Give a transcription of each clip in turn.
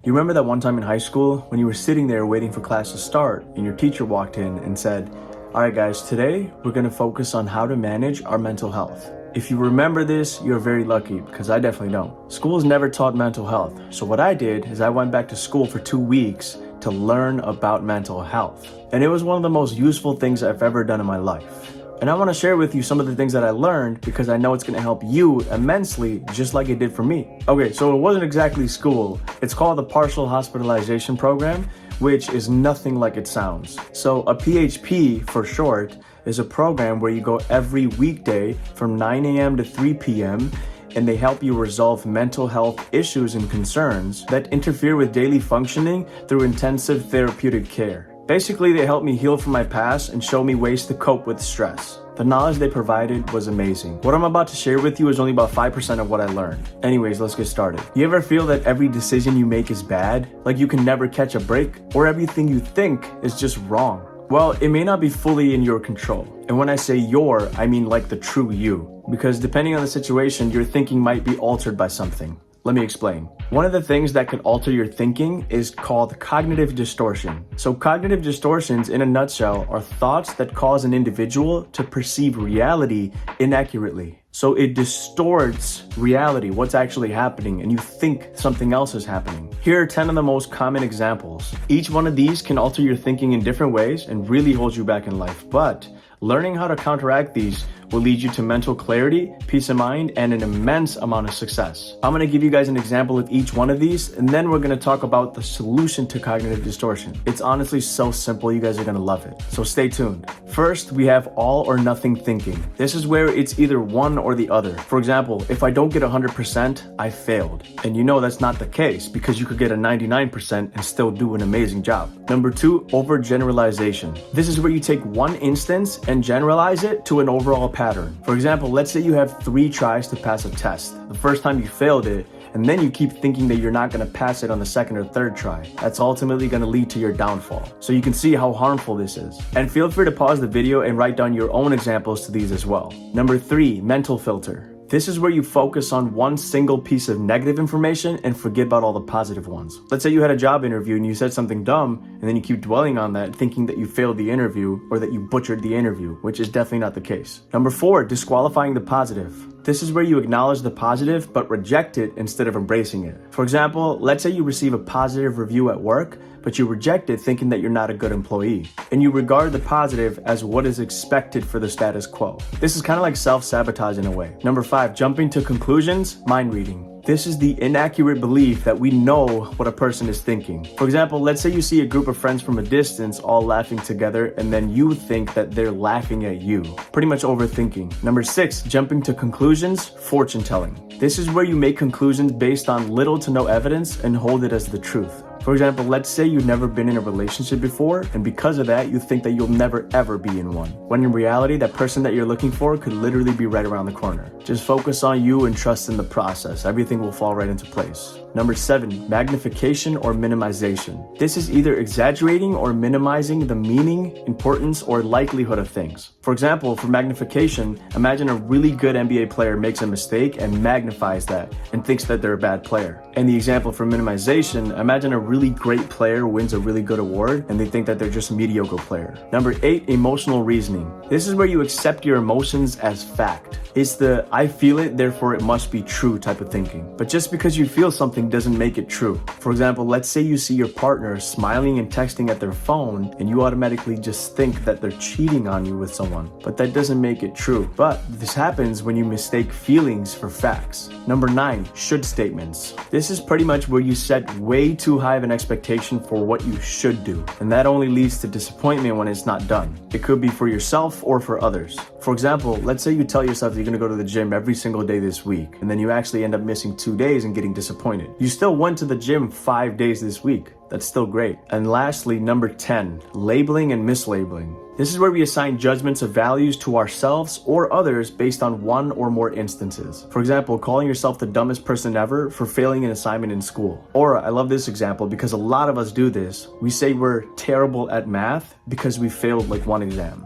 You remember that one time in high school when you were sitting there waiting for class to start and your teacher walked in and said, "All right guys, today we're going to focus on how to manage our mental health." If you remember this, you're very lucky because I definitely don't. School's never taught mental health. So what I did is I went back to school for 2 weeks to learn about mental health. And it was one of the most useful things I've ever done in my life. And I want to share with you some of the things that I learned because I know it's going to help you immensely, just like it did for me. Okay, so it wasn't exactly school. It's called the Partial Hospitalization Program, which is nothing like it sounds. So a PHP for short is a program where you go every weekday from 9 a.m. to 3 p.m. and they help you resolve mental health issues and concerns that interfere with daily functioning through intensive therapeutic care. Basically, they helped me heal from my past and show me ways to cope with stress. The knowledge they provided was amazing. What I'm about to share with you is only about 5% of what I learned. Anyways, let's get started. You ever feel that every decision you make is bad? Like you can never catch a break? Or everything you think is just wrong? Well, it may not be fully in your control. And when I say your, I mean like the true you. Because depending on the situation, your thinking might be altered by something. Let me explain. One of the things that can alter your thinking is called cognitive distortion. So cognitive distortions, in a nutshell, are thoughts that cause an individual to perceive reality inaccurately. So it distorts reality, what's actually happening, and you think something else is happening. Here are 10 of the most common examples. Each one of these can alter your thinking in different ways and really hold you back in life. But learning how to counteract these will lead you to mental clarity, peace of mind, and an immense amount of success. I'm gonna give you guys an example of each one of these, and then we're gonna talk about the solution to cognitive distortion. It's honestly so simple, you guys are gonna love it. So stay tuned. First, we have all or nothing thinking. This is where it's either one or the other. For example, if I don't get 100%, I failed. And you know that's not the case because you could get a 99% and still do an amazing job. Number 2, overgeneralization. This is where you take one instance and generalize it to an overall pattern. For example, let's say you have 3 tries to pass a test. The first time you failed it, and then you keep thinking that you're not going to pass it on the second or third try. That's ultimately going to lead to your downfall. So you can see how harmful this is. And feel free to pause the video and write down your own examples to these as well. Number 3, mental filter. This is where you focus on one single piece of negative information and forget about all the positive ones. Let's say you had a job interview and you said something dumb, and then you keep dwelling on that, thinking that you failed the interview or that you butchered the interview, which is definitely not the case. Number 4, disqualifying the positive. This is where you acknowledge the positive but reject it instead of embracing it. For example, let's say you receive a positive review at work, but you reject it thinking that you're not a good employee. And you regard the positive as what is expected for the status quo. This is kind of like self-sabotage in a way. Number 5, jumping to conclusions, mind reading. This is the inaccurate belief that we know what a person is thinking. For example, let's say you see a group of friends from a distance all laughing together and then you think that they're laughing at you. Pretty much overthinking. Number 6, jumping to conclusions, fortune telling. This is where you make conclusions based on little to no evidence and hold it as the truth. For example, let's say you've never been in a relationship before, and because of that, you think that you'll never ever be in one. When in reality, that person that you're looking for could literally be right around the corner. Just focus on you and trust in the process. Everything will fall right into place. Number 7, magnification or minimization. This is either exaggerating or minimizing the meaning, importance, or likelihood of things. For example, for magnification, imagine a really good NBA player makes a mistake and magnifies that and thinks that they're a bad player. And the example for minimization, imagine a really great player wins a really good award and they think that they're just a mediocre player. Number 8, emotional reasoning. This is where you accept your emotions as fact. It's the I feel it, therefore it must be true type of thinking. But just because you feel something doesn't make it true. For example, let's say you see your partner smiling and texting at their phone and you automatically just think that they're cheating on you with someone. But that doesn't make it true. But this happens when you mistake feelings for facts. Number 9, should statements. This is pretty much where you set way too high of an expectation for what you should do. And that only leads to disappointment when it's not done. It could be for yourself or for others. For example, let's say you tell yourself that you're gonna go to the gym every single day this week, and then you actually end up missing 2 days and getting disappointed. You still went to the gym 5 days this week. That's still great. And lastly, number 10, labeling and mislabeling. This is where we assign judgments of values to ourselves or others based on one or more instances. For example, calling yourself the dumbest person ever for failing an assignment in school. Or, I love this example because a lot of us do this. We say we're terrible at math because we failed like one exam.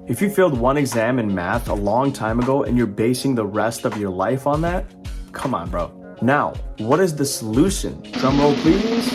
If you failed one exam in math a long time ago and you're basing the rest of your life on that, come on, bro. Now, what is the solution? Drum roll, please.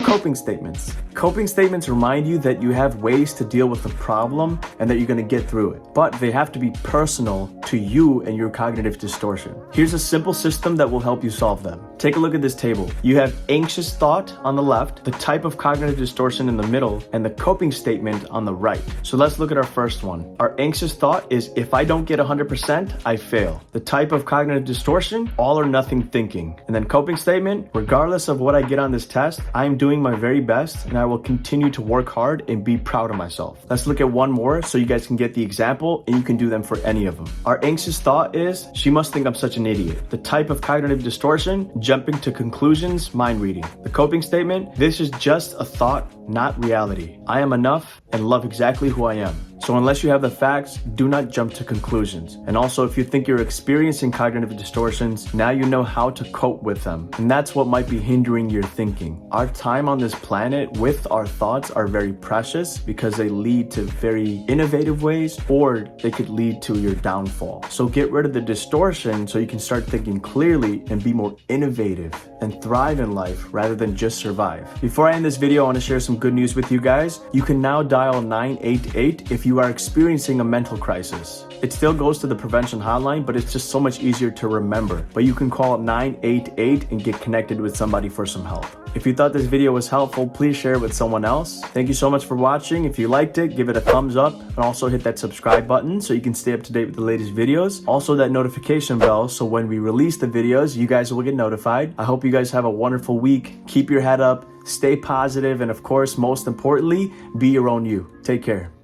Coping statements. Coping statements remind you that you have ways to deal with the problem and that you're going to get through it, but they have to be personal to you and your cognitive distortion. Here's a simple system that will help you solve them. Take a look at this table. You have anxious thought on the left, the type of cognitive distortion in the middle, and the coping statement on the right. So let's look at our first one. Our anxious thought is, if I don't get 100%, I fail. The type of cognitive distortion, all or nothing thinking. And then coping statement, regardless of what I get on this test, I am doing my very best and I will continue to work hard and be proud of myself. Let's look at one more so you guys can get the example and you can do them for any of them. Our anxious thought is, she must think I'm such an idiot. The type of cognitive distortion, jumping to conclusions, mind reading. The coping statement, this is just a thought, not reality. I am enough and love exactly who I am. So unless you have the facts, do not jump to conclusions. And also, if you think you're experiencing cognitive distortions, now you know how to cope with them. And that's what might be hindering your thinking. Our time on this planet with our thoughts are very precious because they lead to very innovative ways, or they could lead to your downfall. So get rid of the distortion so you can start thinking clearly and be more innovative and thrive in life rather than just survive. Before I end this video, I want to share some good news with you guys. You can now dial 988 if you are experiencing a mental crisis. It still goes to the prevention hotline, but it's just so much easier to remember. But you can call 988 and get connected with somebody for some help. If you thought this video was helpful, please share it with someone else. Thank you so much for watching. If you liked it, give it a thumbs up and also hit that subscribe button so you can stay up to date with the latest videos. Also that notification bell so when we release the videos, you guys will get notified. I hope you guys have a wonderful week. Keep your head up, stay positive, and of course, most importantly, be your own you. Take care.